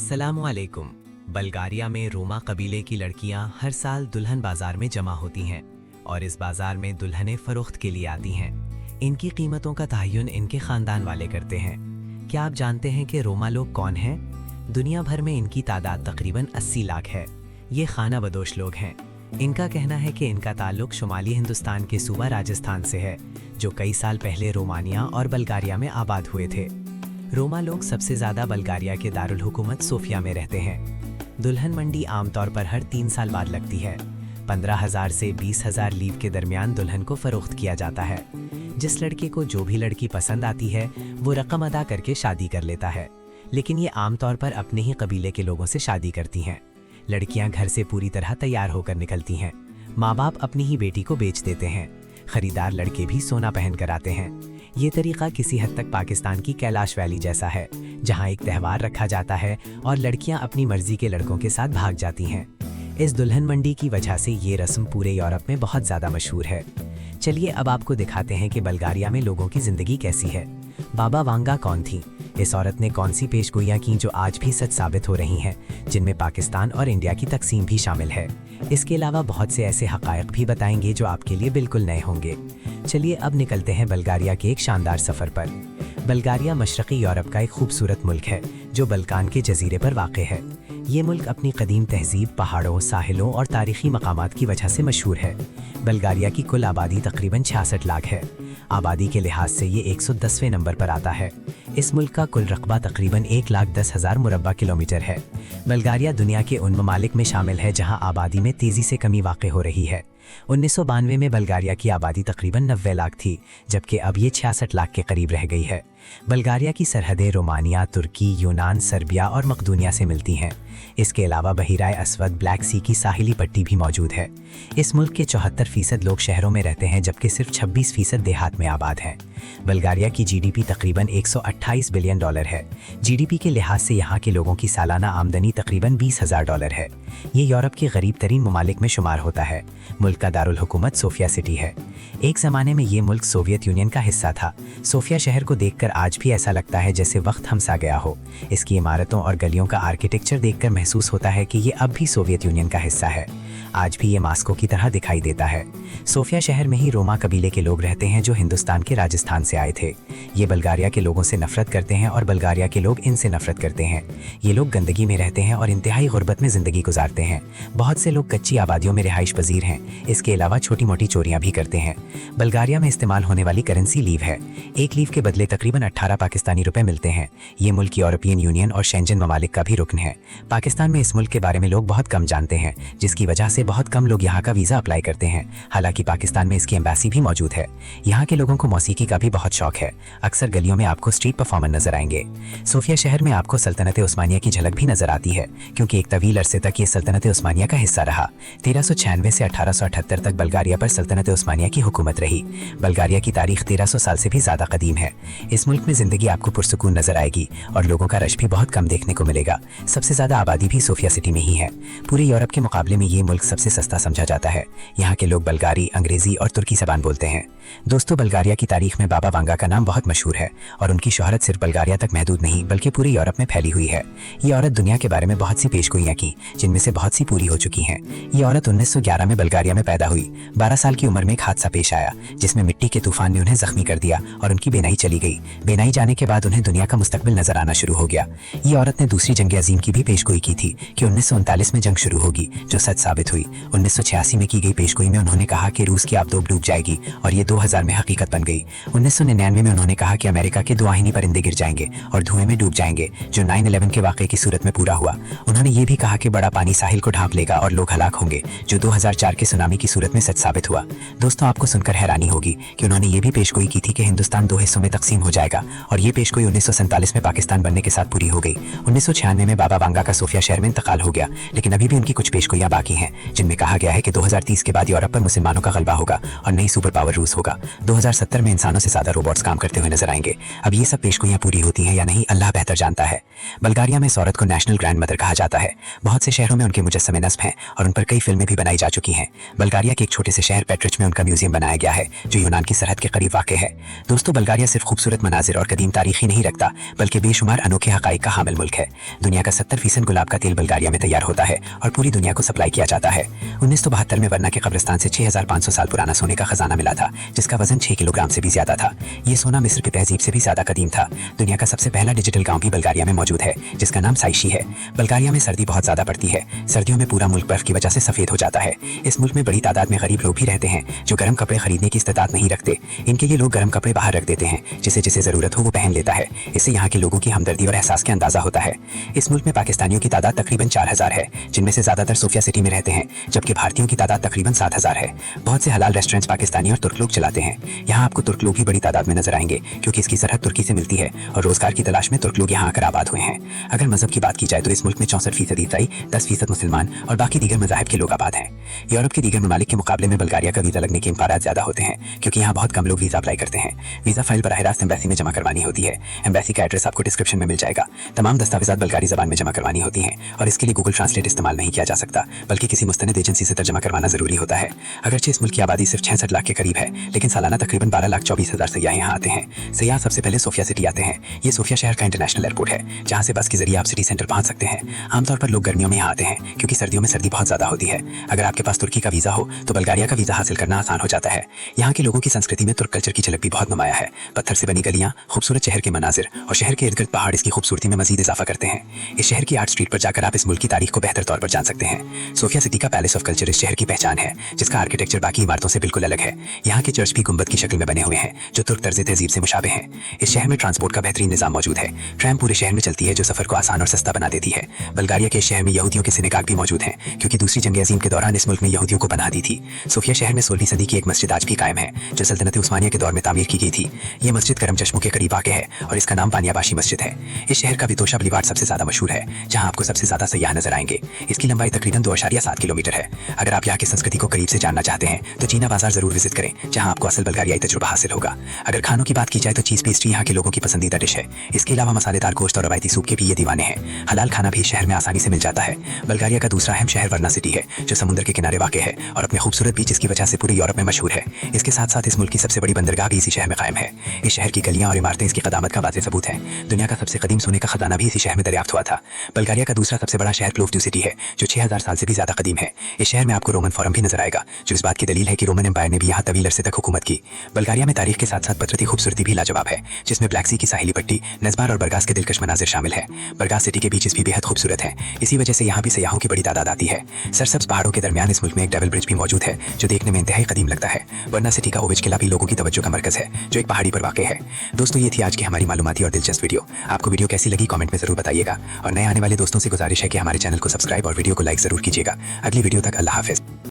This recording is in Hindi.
अस्सलामुअलैकुम। बल्गारिया में रोमा कबीले की लड़कियां हर साल दुल्हन बाजार में जमा होती हैं और इस बाजार में दुल्हनें फरोख्त के लिए आती हैं। इनकी कीमतों का तयन इनके खानदान वाले करते हैं। क्या आप जानते हैं कि रोमा लोग कौन हैं? दुनिया भर में इनकी तादाद तकरीबन 80 लाख है। ये खाना बदोश लोग हैं। इनका कहना है कि इनका ताल्लुक शुमाली हिंदुस्तान के सूबा राजस्थान से है, जो कई साल पहले रोमानिया और बल्गारिया में आबाद हुए थे। रोमा लोग सबसे ज़्यादा बल्गारिया के दारुल हुकूमत सोफिया में रहते हैं। दुल्हन मंडी आमतौर पर हर 3 साल बाद लगती है। 15,000 से 20,000 लीव के दरमियान दुल्हन को फ़रोख्त किया जाता है। जिस लड़के को जो भी लड़की पसंद आती है वो रकम अदा करके शादी कर लेता है, लेकिन ये आमतौर पर अपने ही कबीले के लोगों से शादी करती हैं। लड़कियां घर से पूरी तरह तैयार होकर निकलती हैं। माँ बाप अपनी ही बेटी को बेच देते हैं। खरीदार लड़के भी सोना पहन कर आते हैं। ये तरीका किसी हद तक पाकिस्तान की कैलाश वैली जैसा है, जहाँ एक त्यौहार रखा जाता है और लड़कियां अपनी मर्जी के लड़कों के साथ भाग जाती हैं। इस दुल्हन मंडी की वजह से ये रस्म पूरे यूरोप में बहुत ज़्यादा मशहूर है। चलिए अब आपको दिखाते हैं कि बल्गारिया में लोगों की ज़िंदगी कैसी है। बाबा वांगा कौन थी? इस औरत ने कौन सी पेशगोइयाँ की जो आज भी सच साबित हो रही हैं, जिनमें पाकिस्तान और इंडिया की तकसीम भी शामिल है। इसके अलावा बहुत से ऐसे हक़ाइक़ भी बताएंगे जो आपके लिए बिल्कुल नए होंगे। चलिए अब निकलते हैं बल्गारिया के एक शानदार सफ़र पर। बल्गारिया मशरक़ी यूरोप का एक खूबसूरत मुल्क है जो बल्कान के जजीरे पर वाक़ है। ये मुल्क अपनी कदीम तहजीब, पहाड़ों, साहिलों और तारीख़ी मकामात की वजह से मशहूर है। बल्गारिया की कुल आबादी तकरीबन 66 लाख है। आबादी के लिहाज से ये 110वें नंबर पर आता है। इस मुल्क का कुल रकबा तकरीबन 1,10,000 मुरब्बा किलोमीटर है। बल्गारिया दुनिया के उन ममालिक में शामिल है जहां आबादी में तेज़ी से कमी वाक़ हो रही है। 1992 में बल्गारिया की आबादी तकरीबन 90 लाख थी, जबकि अब ये 66 लाख के करीब रह गई है। बल्गारिया की सरहदें रोमानिया, तुर्की, यूनान, सर्बिया और मकदूनिया से मिलती हैं। इसके अलावा बहिराए अस्वद, ब्लैक सी की साहिली पट्टी भी मौजूद है। इस मुल्क के 74% लोग शहरों में रहते हैं, जबकि सिर्फ 26% देहात में आबाद हैं। बल्गारिया की जीडीपी तकरीबन $128 बिलियन है। जीडीपी के लिहाज से यहाँ के लोगों की सालाना आमदनी तकरीबन $20,000 है। ये यूरोप के गरीब तरीन ममालिक में शुमार होता है। मुल्क का दारुल हुकूमत सोफिया सिटी है। एक ज़माने में ये मुल्क सोवियत यूनियन का हिस्सा था। सोफिया शहर को देखकर आज भी ऐसा लगता है जैसे वक्त हमसा गया हो। इसकी इमारतों और गलियों का आर्किटेक्चर देखकर महसूस होता है कि ये अब भी सोवियत यूनियन का हिस्सा है। आज भी ये मास्को की तरह दिखाई देता है। सोफिया शहर में ही रोमा कबीले के लोग रहते हैं जो हिंदुस्तान के राजस्थान से आए थे। ये बल्गारिया के लोगों से नफरत करते हैं और बल्गारिया के लोग इनसे नफरत करते हैं। ये लोग गंदगी में रहते हैं और इंतहाई गुर्बत में ज़िंदगी गुजारते हैं। बहुत से लोग कच्ची आबादियों में रिहाइश पजीर हैं। इसके अलावा छोटी मोटी चोरियां भी करते हैं। बल्गारिया में इस्तेमाल होने वाली करेंसी लीव है। एक लीव के बदले तकरीबन 18 पाकिस्तानी रुपए मिलते हैं। ये मुल्क यूरोपियन यूनियन और शेंजन ममालिक का भी रुकन है। पाकिस्तान में इस मुल्क के बारे में लोग बहुत कम जानते हैं, जिसकी वजह से बहुत कम लोग यहाँ का वीज़ा अप्लाई करते हैं। हालांकि पाकिस्तान में इसकी एम्बेसी भी मौजूद है। यहाँ के लोगों को मौसीकी का भी बहुत शौक है। अक्सर गलियों में आपको स्ट्रीट परफॉर्मर नजर आएंगे। सोफिया शहर में आपको सल्तनत उस्मानिया की झलक भी नजर आती है, क्योंकि एक तवील अरसे तक ये सल्तनत उस्मानिया का हिस्सा रहा। 1396 से 1878 तक बल्गारिया पर सल्तनत उस्मानिया की हुकूमत रही। बल्गारिया की तारीख 1300 साल से भी ज़्यादा कदीम है। इस मुल्क में ज़िंदगी आपको पुरसुकून नजर आएगी और लोगों का रश भी बहुत कम देखने को मिलेगा। सबसे ज़्यादा आबादी भी सोफिया सिटी में ही है। पूरे यूरोप के मुकाबले में ये मुल्क सबसे सस्ता समझा जाता है। यहाँ के लोग बल्गारी, अंग्रेजी और तुर्की ज़बान बोलते हैं। दोस्तों, बल्गारिया की तारीख में बाबा वांगा का नाम बहुत मशहूर है और उनकी शोहरत सिर्फ बल्गारिया तक महदूद नहीं बल्कि पूरे यूरोप में फैली हुई है। ये औरत दुनिया के बारे में बहुत सी पेशगोइयाँ की, जिनमें से बहुत सी पूरी हो चुकी हैं। ये औरत 1911 में बल्गारिया में पैदा हुई। 12 साल की उम्र में एक हादसा पेश आया जिसमें मिट्टी के तूफान ने उन्हें जख्मी कर दिया और उनकी बेनाई चली गई। बेनाई जाने के बाद उन्हें दुनिया का मुस्तकबिल नजर आना शुरू हो गया। ये औरत ने दूसरी जंग अजीम की भी पेशगोई की थी कि 1939 में जंग शुरू होगी, जो सच साबित हुई। 1986 में की गई पेशगोई में उन्होंने कहा कि रूस की आबदोब डूब जाएगी और ये 2000 में हकीकत बन गई। 1999 में उन्होंने कहा कि अमेरिका के 2 आहिनी परिंदे गिर जाएंगे और धुएं में डूब जाएंगे, जो 9/11 के वाक़े की सूरत में पूरा हुआ। उन्होंने ये भी कहा कि बड़ा पानी साहिल को ढांप लेगा और लोग हलाक होंगे, जो 2004 के सुनामी की सूरत में सच साबित हुआ। दोस्तों, आपको सुनकर हैरानी होगी कि उन्होंने ये भी पेशगोई की थी कि हिंदुस्तान 2 हिस्सों में तकसीम हो जाएगा और ये पेशगोई 1947 में पाकिस्तान बनने के साथ पूरी हो गई। 1996 में बाबा वांगा का सोफिया शहर में इंतकाल हो गया, लेकिन अभी भी उनकी कुछ पेशगोइयां बाकी हैं, जिनमें कहा गया है कि 2030 के बाद यूरोप पर मुसलमानों का गलबा होगा और नई सुपर पावर रूस होगा। 2070 में इंसानों से ज्यादा रोबोट्स काम करते हुए नजर आएंगे। अब ये सब पेशगोइयां पूरी होती हैं या नहीं, अल्लाह बेहतर जानता है। बल्गारिया में इस औरत को नेशनल ग्रैंड मदर कहा जाता है। बहुत से शहरों में उनके मुजस्समे नस्ब हैं और उन पर कई फिल्में भी बनाई जा चुकी हैं। बल्गारिया के एक छोटे से शहर पेट्रिच में उनका म्यूजियम बनाया गया है, जो यूनान की सरहद के करीब वाक़ है। दोस्तों, बल्गारिया सिर्फ खूबसूरत मनाजिर और कदीम तारीख ही नहीं रखता बल्कि बेशुमार अनोखे हक़ाइक़ का हामिल मुल्क है। दुनिया का 70% गुलाब का तेल बल्गारिया में तैयार होता है और पूरी दुनिया को सप्लाई किया जाता है। 1972 में वर्ना के कब्रिस्तान से 6500 साल पुराना सोने का खजाना मिला था, जिसका वजन 6 किलोग्राम से भी ज्यादा था। ये सोना मिस्र की तहजीब से भी ज्यादा कदीम था। दुनिया का सबसे पहला डिजिटल गाँव भी बल्गारिया में मौजूद है, जिसका नाम साइशी है। बल्गारिया में सर्दी बहुत ज्यादा पड़ती है। सर्दियों में पूरा मुल्क बर्फ की वजह से सफेद हो जाता है। इस मुल्क में बड़ी तादाद में गरीब लोग भी रहते हैं जो गर्म कपड़े खरीदने की इस्तेताअत नहीं रखते। इनके लिए लोग गर्म कपड़े बाहर रख देते हैं, जिसे जिसे जरूरत हो वो पहन लेता है। इससे यहाँ के लोगों की हमदर्दी और एहसास का अंदाजा होता है। इस मुल्क में पाकिस्तानियों की तादाद तकरीबन 4000 है, जिनमें से ज्यादातर सोफिया सिटी में रहते हैं, जबकि भारतीयों की तादाद तकरीबन 7000 है। बहुत से हलाल रेस्टोरेंट्स पाकिस्तानी और तुर्क लोग चलाते हैं। यहाँ आपको तुर्क लोग भी बड़ी तादाद में नजर आएंगे, क्योंकि इसकी सरहद तुर्की से मिलती है और रोजगार की तलाश में तुर्क लोग यहाँ आकर आबाद हुए हैं। अगर मजहब की बात की जाए तो इस मुल्क में 64% ईसाई, 10% मुसलमान और बाकी दीगर मज़ाहिब के लोग आबाद हैं। यूरोप के दीगर ममालिक के मुकाबले में बल्गारिया का वीजा लगने के इम्कानात ज्यादा होते हैं, क्योंकि यहाँ बहुत कम लोग वीजा अप्लाई करते हैं। वीजा फाइल बराह रास्त एम्बेसी में जमा करवानी होती है। एम्बेसी का एड्रेस आपको डिस्क्रिप्शन में मिल जाएगा। तमाम दस्तावेजात बल्गारी ज़बान में जमा करवानी होती हैं और इसके लिए गूगल ट्रांसलेट इस्तेमाल नहीं किया जा सकता, बल्कि किसी मुस्तनद एजेंसी से तर्जमा करवाना जरूरी होता है। अगरचे इस मुल्क की आबादी सिर्फ 66 लाख के करीब है, लेकिन सालाना तकरीबन 12,24,000 सयाह यहाँ आते हैं। सयाह सबसे पहले सोफिया सिटी आते हैं। ये सोफिया शहर का इंटरनेशनल एयरपोर्ट है, जहाँ से बस के जरिए आप सिटी सेंटर पहुँच सकते हैं। आमतौर पर लोग गर्मियों में यहाँ आते हैं, क्योंकि सर्दियों में सर्दी बहुत ज्यादा होती है। अगर आपके पास तुर्की का वीजा हो तो बल्गारिया का वीजा हासिल करना आसान हो जाता है। यहाँ के लोगों की संस्कृति में तुर्क कल्चर की झलक भी बहुत नुमाया है। पत्थर से बनी गलियाँ, खूबसूरत शहर के मनाजिर और शहर के इर्द गिर्द पहाड़ इसकी खूबसूरती में मजीद इजाफा करते हैं। इस शहर की आर्ट स्ट्रीट पर जाकर आप इस मुल्क की तारीख को बेहतर तौर पर जान सकते हैं। सोफिया सिटी का पैलेस ऑफ कल्चर इस शहर की पहचान है, जिसका आर्किटेक्चर बाकी इमारतों से बिल्कुल अलग है। यहाँ के चर्च भी गुंबद की शक्ल में बने हुए हैं, जो तुर्क तर्ज तहजीब से मुशाबे हैं। इस शहर में ट्रांसपोर्ट का बेहतरीन निजाम मौजूद है। ट्रैम पूरे शहर में चलती है, जो सफर को आसान और सस्ता बना देती है। बल्गारिया के शहर में यहूदियों के सिनेगाग भी मौजूद हैं, क्योंकि दूसरी जंग अजीम के दौरान इस मुल्क ने यहूदियों को बना दी थी। सोफिया शहर में 16वीं सदी की एक मस्जिद आज भी कायम है, जो सल्तनत उस्मानिया के दौर में तामीर की गई थी। ये मस्जिद करम चश्मों के करीब वाक़ है और इसका नाम बानियाबाशी मस्जिद है। इस शहर का वितोशा बुलीवार्ड सबसे ज्यादा मशहूर है, जहाँ आपको सबसे ज्यादा सयाह नजर आएंगे। इसकी लंबाई तकरीबन 2.7 किलोमीटर है। अगर आप यहाँ की संस्कृति को करीब से जानना चाहते हैं तो चीना बाजार जरूर विजिट करें, जहाँ आपको असल बल्गारियाई तजुर्बा हासिल होगा। अगर खानों की बात की जाए तो चीज पेस्ट्री यहाँ के लोगों की पसंदीदा डिश है। इसके अलावा मसालेदार गोश्त और रवायती सूप के भी ये दीवाने हैं। हलाल खाना भी शहर में आसानी से मिल जाता है। बल्गारिया का दूसरा अहम शहर वर्ना सिटी है, जो समुद्र के किनारे वाक़ है और अपने खूबसूरत बीचेस की वजह से पूरे यूरोप में मशहूर है। इसके साथ साथ इस मुल्क की सबसे बड़ी बंदरगाह भी इसी शहर में कायम है। इस शहर की गलियां और इमारतें इसकी कदामत का वाज़ेह सबूत हैं। दुनिया का सबसे कदीम सोने का खजाना भी इसी शहर में दरियाफ्त हुआ था। बल्गारिया का दूसरा सबसे बड़ा शहर प्लोव्डिव सिटी है, जो 6000 साल से भी ज्यादा कदीम है। इस शहर में आपको रोमन फोरम भी नजर आएगा, जो इस बात की दलील है कि रोमन एम्पायर ने भी यहाँ तवील अरसे तक हुकूमत की। बल्गारिया में तारीख के साथ साथ पतरती खूबसूरती भी लाजवाब है, जिसमें ब्लैक सी की साहिली पट्टी, नज़बार और बरगास के दिलकश मनाजिर शामिल है। बरगास सिटी के बीचेस भी बेहद खूबसूरत हैं। इसी वजह से यहाँ भी सयाहों की बड़ी तादाद आती है। सरसब्ज पहाड़ों के दरमियान इस मुल्क में एक डबल ब्रिज भी मौजूद है, जो देखने में इंतहाई कदीम लगता है। वर्ना सिटी का ओविज किला भी लोगों की तवज्जो का मरकज है, जो एक पहाड़ी पर वाक़ है। दोस्तों, ये थी आज की हमारी मालूमाती और दिलचस्प वीडियो। आपको वीडियो कैसी लगी कमेंट में जरूर बताइएगा और नए आने वाले दोस्तों से गुजारिश है कि हमारे चैनल को सब्सक्राइब और वीडियो को लाइक जरूर कीजिएगा। अगली वीडियो तक अल्लाह हाफिज़।